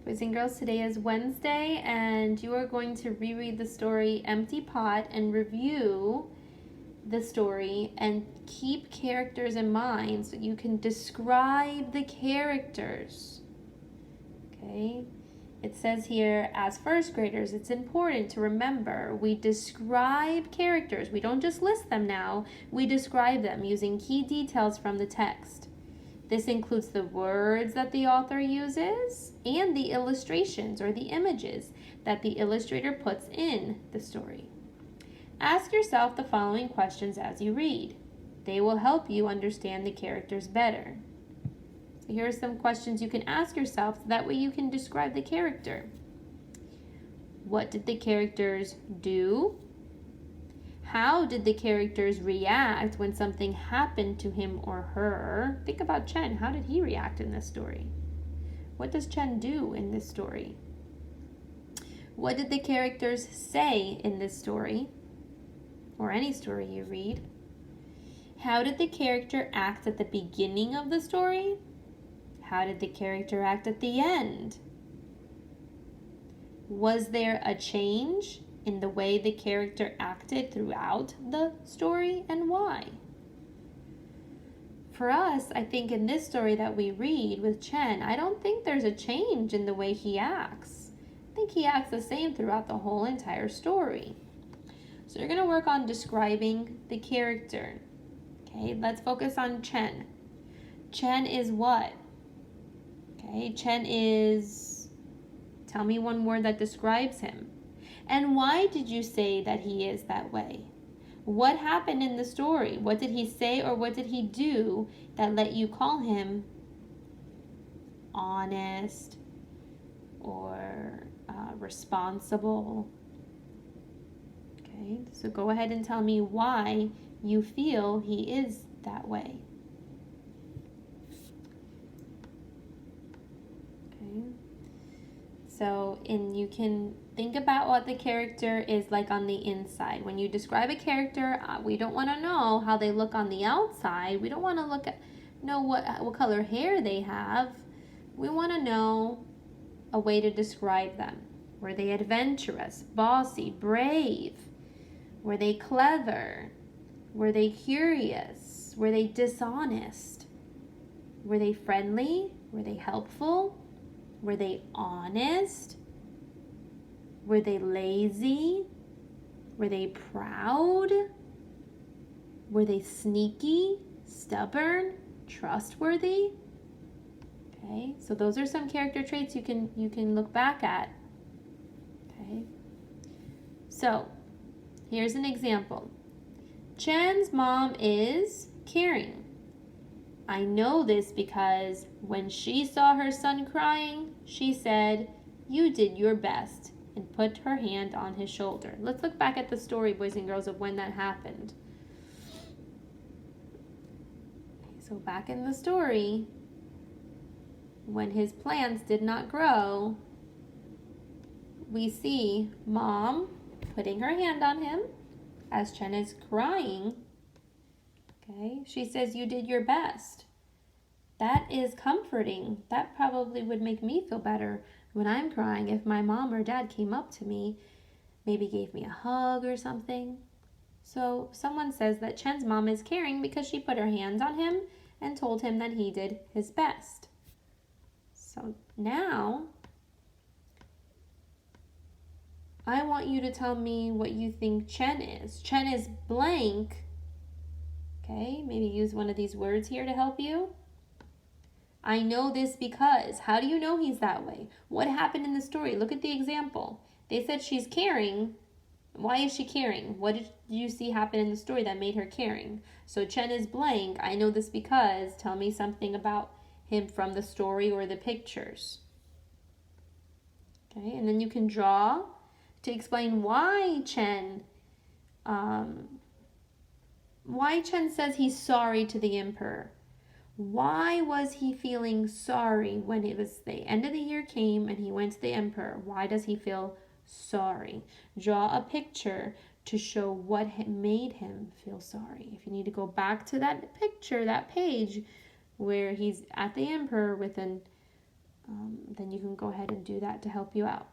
Boys and girls, today is Wednesday, and you are going to reread the story Empty Pot and review the story and keep characters in mind so you can describe the characters. Okay? It says here, as first graders, it's important to remember we describe characters. We don't just list them now, we describe them using key details from the text. This includes the words that the author uses and the illustrations or the images that the illustrator puts in the story. Ask yourself the following questions as you read. They will help you understand the characters better. So here are some questions you can ask yourself so that way you can describe the character. What did the characters do? How did the characters react when something happened to him or her? Think about Chen. How did he react in this story? What does Chen do in this story? What did the characters say in this story? Or any story you read? How did the character act at the beginning of the story? How did the character act at the end? Was there a change in the way the character acted throughout the story, and why? For us, I think in this story that we read with Chen, I don't think there's a change in the way he acts. I think he acts the same throughout the whole entire story. So you're going to work on describing the character. Okay, let's focus on Chen. Chen is what? Okay, Chen is, tell me one word that describes him. And why did you say that he is that way? What happened in the story? What did he say or what did he do that let you call him honest or responsible? Okay, so go ahead and tell me why you feel he is that way. Okay. So, and you can think about what the character is like on the inside. When you describe a character, we don't want to know how they look on the outside. We don't want to know what color hair they have. We want to know a way to describe them. Were they adventurous, bossy, brave? Were they clever? Were they curious? Were they dishonest? Were they friendly? Were they helpful? Were they honest? Were they lazy? Were they proud? Were they sneaky, stubborn, trustworthy? Okay, so those are some character traits you can look back at. Okay, so here's an example. Chen's mom is caring. I know this because when she saw her son crying, she said, "You did your best," and put her hand on his shoulder. Let's look back at the story, boys and girls, of when that happened. So back in the story, when his plants did not grow, we see Mom putting her hand on him as Chen is crying. Okay, she says, "You did your best." That is comforting. That probably would make me feel better when I'm crying if my mom or dad came up to me, maybe gave me a hug or something. So someone says that Chen's mom is caring because she put her hands on him and told him that he did his best. So now I want you to tell me what you think Chen is. Chen is blank. Okay, maybe use one of these words here to help you. I know this because. How do you know he's that way? What happened in the story? Look at the example. They said she's caring. Why is she caring? What did you see happen in the story that made her caring? So Chen is blank. I know this because. Tell me something about him from the story or the pictures. Okay, and then you can draw to explain why Chen says he's sorry to the emperor. Why was he feeling sorry when it was the end of the year came and he went to the emperor? Why does he feel sorry? Draw a picture to show what made him feel sorry. If you need to go back to that picture, that page where he's at the emperor with then you can go ahead and do that to help you out.